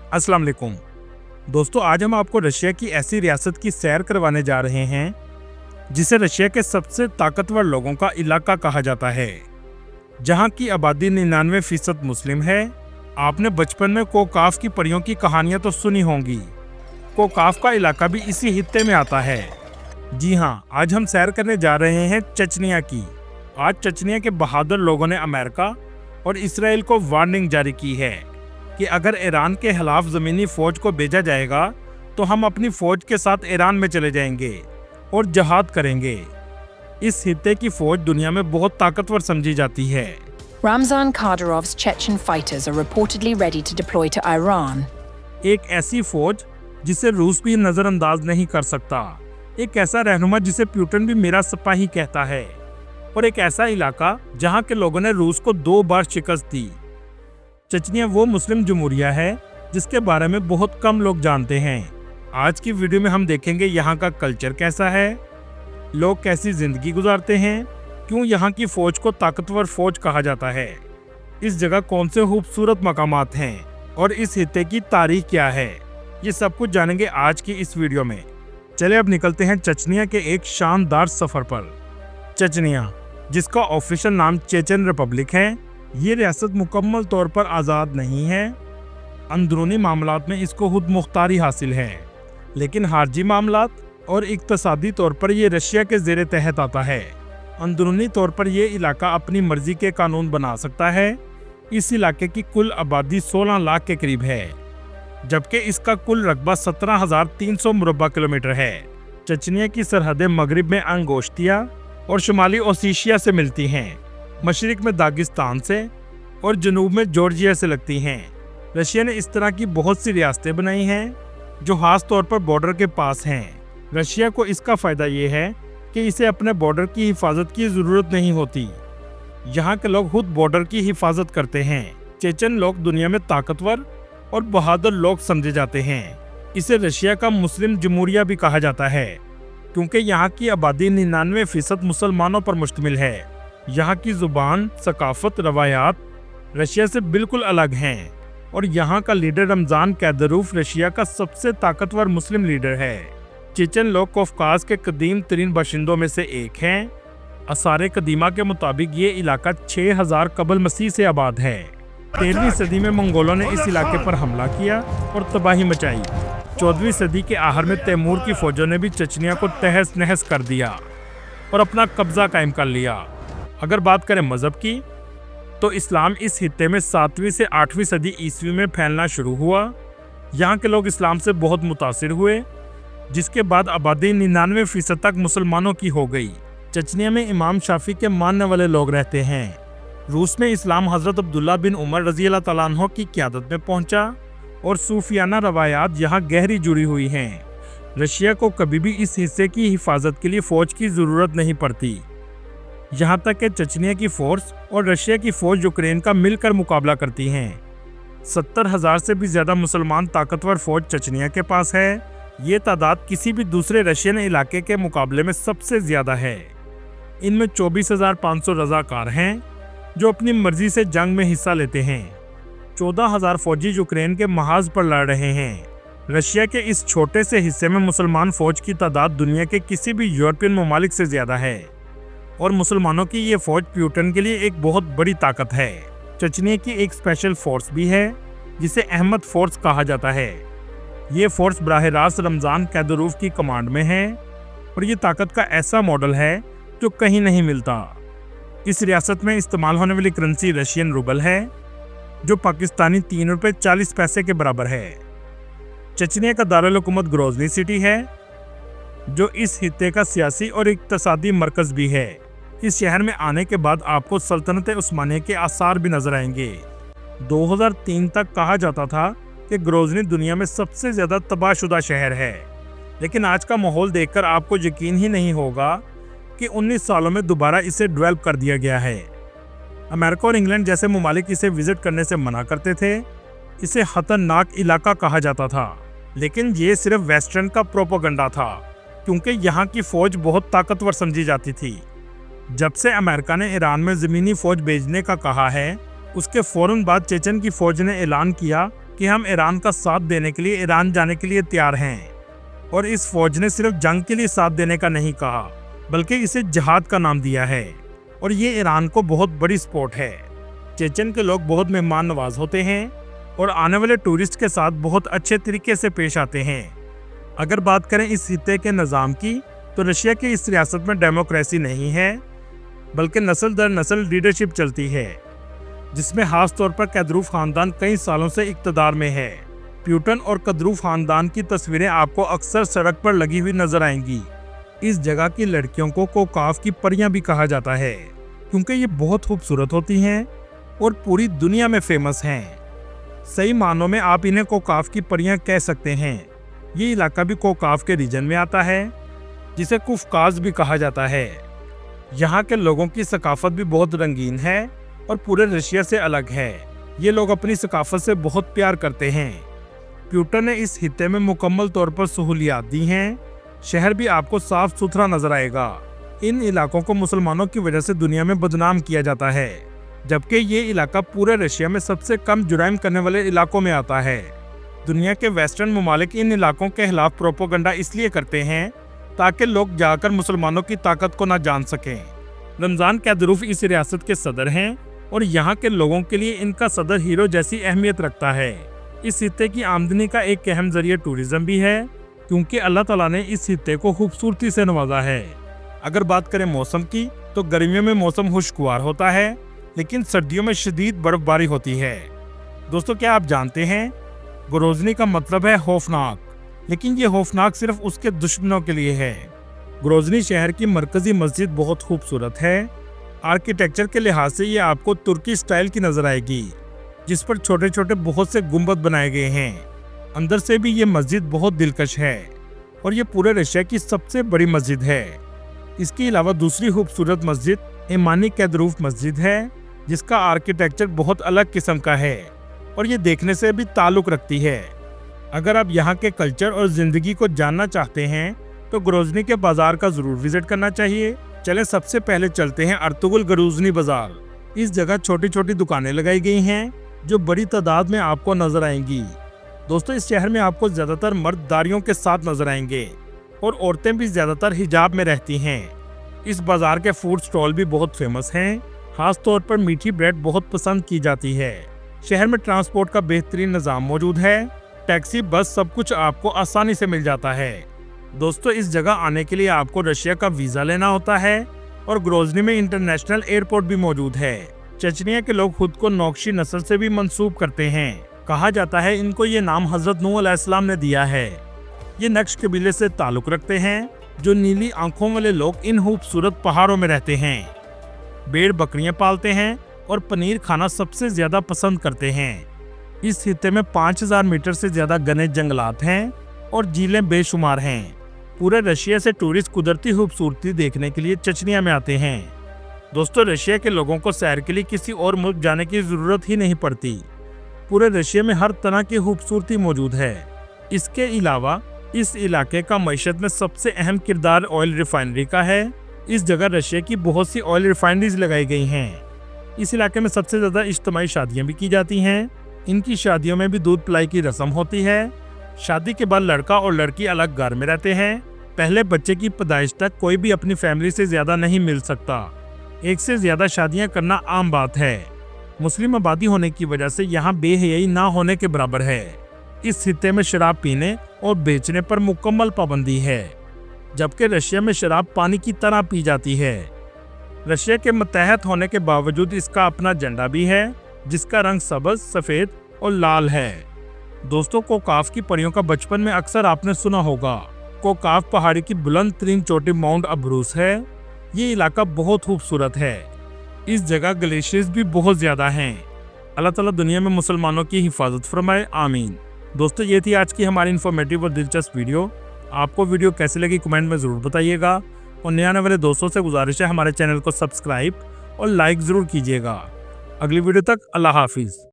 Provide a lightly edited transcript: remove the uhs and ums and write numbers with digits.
अस्सलाम वालेकुम दोस्तों, आज हम आपको रशिया की ऐसी रियासत की सैर करवाने जा रहे हैं जिसे रशिया के सबसे ताकतवर लोगों का इलाका कहा जाता है, जहां की आबादी 99% मुस्लिम है। आपने बचपन में कोकाफ की परियों की कहानियां तो सुनी होंगी। कोकाफ का इलाका भी इसी हित्ते में आता है। जी हाँ, आज हम सैर करने जा रहे हैं चचनिया की। आज चचनिया के बहादुर लोगों ने अमेरिका और इसराइल को वार्निंग जारी की है कि अगर ईरान के खिलाफ ज़मीनी फ़ौज को भेजा जाएगा तो हम अपनी फ़ौज के साथ ईरान में चले जाएंगे और जहाद करेंगे। इस हित्ते की फ़ौज दुनिया में बहुत ताकतवर समझी जाती है। Ramzan Kadyrov's Chechen fighters are reportedly ready to deploy to Iran. एक ऐसी फ़ौज जिसे रूस भी नज़रअंदाज नहीं कर सकता। एक ऐसा रहनुमा जिसे प्यूटन भी मेरा सिपाही कहता है। और एक ऐसा इलाका जहाँ के लोगों ने रूस को 2 बार शिकस्त दी। चचनिया वो मुस्लिम जमहूरिया है जिसके बारे में बहुत कम लोग जानते हैं। आज की वीडियो में हम देखेंगे यहाँ का कल्चर कैसा है, लोग कैसी जिंदगी गुजारते हैं, क्यों यहाँ की फौज को ताकतवर फौज कहा जाता है, इस जगह कौन से खूबसूरत मकामात हैं और इस हित्ते की तारीख क्या है। ये सब कुछ जानेंगे आज की इस वीडियो में। चले अब निकलते हैं चचनिया के एक शानदार सफर पर। चचनिया, जिसका ऑफिशियल नाम चेचन रिपब्लिक है, ये रियासत मुकम्मल तौर पर आज़ाद नहीं है। अंदरूनी मामलात में इसको खुद मुख्तारी हासिल है, लेकिन खारजी मामलात और इक्तसादी तौर पर ये रशिया के ज़ेरे तहत आता है। अंदरूनी तौर पर ये इलाका अपनी मर्जी के कानून बना सकता है। इस इलाके की कुल आबादी 16 लाख के करीब है, जबकि इसका कुल रकबा 17,300 मुरब्बा किलोमीटर है। चचनिया की सरहदें मगरिब में अंगोश्तिया और शुमाली ओसेशिया से मिलती हैं, मशरिक में दागिस्तान से और जनूब में जॉर्जिया से लगती हैं। रशिया ने इस तरह की बहुत सी रियासतें बनाई हैं जो खास तौर पर बॉर्डर के पास हैं। रशिया को इसका फ़ायदा ये है कि इसे अपने बॉर्डर की हिफाजत की ज़रूरत नहीं होती। यहाँ के लोग खुद बॉर्डर की हिफाजत करते हैं। चेचन लोग दुनिया में ताकतवर और बहादुर लोग समझे जाते हैं। इसे रशिया का मुस्लिम जमहूरिया भी कहा जाता है, क्योंकि यहाँ की आबादी 99% मुसलमानों पर मुश्तमिल है। यहाँ की ज़ुबान, सकाफत, रवायात रशिया से बिल्कुल अलग हैं और यहाँ का लीडर रमज़ान कैदरूफ रशिया का सबसे ताकतवर मुस्लिम लीडर है। चेचन लोग कौकास के कदीम तरीन बाशिंदों में से एक हैं। आसार कदीमा के मुताबिक ये इलाका 6000 कबल मसीह से आबाद है। 13वीं सदी में मंगोलों ने इस इलाके पर हमला किया और तबाही मचाई। 14वीं सदी के आखिर में तैमूर की फौजों ने भी चचनिया को तहस नहस कर दिया और अपना कब्जा कायम कर लिया। अगर बात करें मज़हब की, तो इस्लाम इस हित्ते में 7वीं से 8वीं सदी ईस्वी में फैलना शुरू हुआ। यहाँ के लोग इस्लाम से बहुत मुतासिर हुए, जिसके बाद आबादी 99% तक मुसलमानों की हो गई। चचनिया में इमाम शाफी के मानने वाले लोग रहते हैं। रूस में इस्लाम हज़रत अब्दुल्ला बिन उमर रज़ी अल्लाह तआला अन्हु की क़यादत में पहुँचा और सूफियाना रवायात यहाँ गहरी जुड़ी हुई हैं। रशिया को कभी भी इस हिस्से की हिफाजत के लिए फ़ौज की ज़रूरत नहीं पड़ती। यहाँ तक कि चचनिया की फ़ोर्स और रशिया की फ़ौज यूक्रेन का मिलकर मुकाबला करती हैं। 70,000 से भी ज़्यादा मुसलमान ताकतवर फ़ौज चचनिया के पास है। ये तादाद किसी भी दूसरे रशियन इलाके के मुकाबले में सबसे ज़्यादा है। इनमें 24,500 रज़ाकार हैं जो अपनी मर्जी से जंग में हिस्सा लेते हैं। 14,000 फौजी यूक्रेन के महाज पर लड़ रहे हैं। रशिया के इस छोटे से हिस्से में मुसलमान फ़ौज की तादाद दुनिया के किसी भी यूरोपियन ममालिक से ज़्यादा है और मुसलमानों की ये फ़ौज प्यूटन के लिए एक बहुत बड़ी ताकत है। चचनिया की एक स्पेशल फोर्स भी है जिसे अहमद फोर्स कहा जाता है। ये फोर्स बराह रास्त रमज़ान कैदरूफ की कमांड में है और ये ताकत का ऐसा मॉडल है जो कहीं नहीं मिलता। इस रियासत में इस्तेमाल होने वाली करेंसी रशियन रूबल है, जो पाकिस्तानी 3 रुपये 40 पैसे के बराबर है। चचनिया का दारुल हुकूमत ग्रोजनी सिटी है, जो इस हित्ते का सियासी और इक्तसादी मरकज़ भी है। इस शहर में आने के बाद आपको सल्तनत उस्मानिया के आसार भी नजर आएंगे। 2003 तक कहा जाता था कि ग्रोजनी दुनिया में सबसे ज़्यादा तबाहशुदा शहर है, लेकिन आज का माहौल देखकर आपको यकीन ही नहीं होगा कि 19 सालों में दोबारा इसे डेवलप कर दिया गया है। अमेरिका और इंग्लैंड जैसे ममालिक इसे विजिट करने से मना करते थे। इसे खतरनाक इलाका कहा जाता था, लेकिन ये सिर्फ वेस्टर्न का प्रोपेगेंडा था, क्योंकि यहाँ की फ़ौज बहुत ताकतवर समझी जाती थी। जब से अमेरिका ने ईरान में ज़मीनी फ़ौज भेजने का कहा है, उसके फ़ौरन बाद चेचन की फ़ौज ने ऐलान किया कि हम ईरान का साथ देने के लिए ईरान जाने के लिए तैयार हैं। और इस फौज ने सिर्फ जंग के लिए साथ देने का नहीं कहा, बल्कि इसे जिहाद का नाम दिया है। और ये ईरान को बहुत बड़ी सपोर्ट है। चेचन के लोग बहुत मेहमान नवाज होते हैं और आने वाले टूरिस्ट के साथ बहुत अच्छे तरीके से पेश आते हैं। अगर बात करें इस खित्ते के निज़ाम की, तो रशिया की इस रियासत में डेमोक्रेसी नहीं है, बल्कि नस्ल दर नस्ल लीडरशिप चलती है, जिसमें खास तौर पर कैदरूफ खानदान कई सालों से इक़्तिदार में है। प्यूटन और कद्रूफ खानदान की तस्वीरें आपको अक्सर सड़क पर लगी हुई नजर आएंगी। इस जगह की लड़कियों को कोकाफ की परियां भी कहा जाता है, क्योंकि ये बहुत खूबसूरत होती हैं और पूरी दुनिया में फेमस हैं। सही मानों में आप इन्हें कोकाफ की परियां कह सकते हैं। ये इलाका भी कोकाफ के रीजन में आता है, जिसे कुफकाज भी कहा जाता है। यहाँ के लोगों की सकाफत भी बहुत रंगीन है और पूरे रशिया से अलग है। ये लोग अपनी सकाफत से बहुत प्यार करते हैं। प्यूटन ने इस खित्ते में मुकम्मल तौर पर सहूलियात दी हैं। शहर भी आपको साफ सुथरा नजर आएगा। इन इलाकों को मुसलमानों की वजह से दुनिया में बदनाम किया जाता है, जबकि ये इलाका पूरे रशिया में सबसे कम जुराइम करने वाले इलाकों में आता है। दुनिया के वेस्टर्न ममालिक इन इलाकों के खिलाफ प्रोपोगंडा इसलिए करते हैं ताकि लोग जाकर मुसलमानों की ताकत को न जान सकें। रमजान कैदरूफ इस रियासत के सदर हैं और यहाँ के लोगों के लिए इनका सदर हीरो जैसी अहमियत रखता है। इस खित्ते की आमदनी का एक अहम जरिया टूरिज्म भी है, क्योंकि अल्लाह ताला ने इस खित्ते को खूबसूरती से नवाजा है। अगर बात करें मौसम की, तो गर्मियों में मौसम खुशगवार होता है, लेकिन सर्दियों में शदीद बर्फबारी होती है। दोस्तों, क्या आप जानते हैं ग्रोजनी का मतलब है खौफनाक, लेकिन ये खौफनाक सिर्फ उसके दुश्मनों के लिए है। ग्रोजनी शहर की मरकजी मस्जिद बहुत खूबसूरत है। आर्किटेक्चर के लिहाज से ये आपको तुर्की स्टाइल की नजर आएगी, जिस पर छोटे छोटे बहुत से गुंबद बनाए गए हैं। अंदर से भी ये मस्जिद बहुत दिलकश है और ये पूरे रशिया की सबसे बड़ी मस्जिद है। इसके अलावा दूसरी खूबसूरत मस्जिद ईमानी कैदरूफ मस्जिद है, जिसका आर्किटेक्चर बहुत अलग किस्म का है और ये देखने से भी ताल्लुक रखती है। अगर आप यहाँ के कल्चर और जिंदगी को जानना चाहते हैं तो ग्रोजनी के बाजार का जरूर विजिट करना चाहिए। चलें, सबसे पहले चलते हैं अर्तुगुल ग्रोजनी बाजार। इस जगह छोटी छोटी दुकानें लगाई गई हैं जो बड़ी तादाद में आपको नजर आएंगी। दोस्तों, इस शहर में आपको ज्यादातर मर्द दाढ़ियों के साथ नजर आएंगे और औरतें भी ज्यादातर हिजाब में रहती हैं। इस बाजार के फूड स्टॉल भी बहुत फेमस हैं। खास तौर पर मीठी ब्रेड बहुत पसंद की जाती है। शहर में ट्रांसपोर्ट का बेहतरीन निज़ाम मौजूद है। टैक्सी, बस, सब कुछ आपको आसानी से मिल जाता है। दोस्तों, इस जगह आने के लिए आपको रशिया का वीज़ा लेना होता है और ग्रोजनी में इंटरनेशनल एयरपोर्ट भी मौजूद है। चेचनिया के लोग खुद को नौक्शी नस्ल से भी मंसूब करते हैं। कहा जाता है इनको ये नाम हजरत नूह अलैहिस्सलाम ने दिया है। ये नक्श कबीले से ताल्लुक रखते हैं, जो नीली आंखों वाले लोग इन खूबसूरत पहाड़ों में रहते हैं। भेड़ बकरियां पालते हैं और पनीर खाना सबसे ज्यादा पसंद करते हैं। इस खित्ते में 5000 मीटर से ज्यादा घने जंगलात हैं और झीलें बेशुमार हैं। पूरे रशिया से टूरिस्ट कुदरती खूबसूरती देखने के लिए चेचनिया में आते हैं। दोस्तों, रशिया के लोगों को सैर के लिए किसी और मुल्क जाने की जरूरत ही नहीं पड़ती। पूरे रशिया में हर तरह की खूबसूरती मौजूद है। इसके अलावा इस इलाके का मईशत में सबसे अहम किरदार ऑयल रिफाइनरी का है। इस जगह रशिया की बहुत सी ऑयल रिफाइनरीज लगाई गई हैं। इस इलाके में सबसे ज्यादा इज्तिमाई शादियां भी की जाती हैं। इनकी शादियों में भी दूध पिलाई की रस्म होती है। शादी के बाद लड़का और लड़की अलग घर में रहते हैं। पहले बच्चे की पैदाइश तक कोई भी अपनी फैमिली से ज्यादा नहीं मिल सकता। एक से ज्यादा शादियां करना आम बात है। मुस्लिम आबादी होने की वजह से यहाँ बेहयाई ना होने के बराबर है। इस खित्ते में शराब पीने और बेचने पर मुकम्मल पाबंदी है, जबकि रशिया में शराब पानी की तरह पी जाती है। रशिया के मुत्तहद होने के बावजूद इसका अपना झंडा भी है, जिसका रंग सब्ज, सफेद और लाल है। दोस्तों, कोकाफ की परियों का बचपन में अक्सर आपने सुना होगा। कोकाफ पहाड़ी की बुलंद तरीन चोटी माउंट अब्रूस है। ये इलाका बहुत खूबसूरत है। इस जगह ग्लेशियर्स भी बहुत ज्यादा हैं। अल्लाह ताला दुनिया में मुसलमानों की हिफाजत फरमाए, आमीन। दोस्तों, ये थी आज की हमारी इन्फॉर्मेटिव और दिलचस्प वीडियो। आपको वीडियो कैसी लगी कमेंट में ज़रूर बताइएगा और नए आने वाले दोस्तों से गुजारिश है हमारे चैनल को सब्सक्राइब और लाइक ज़रूर कीजिएगा। अगली वीडियो तक अल्लाह हाफिज़।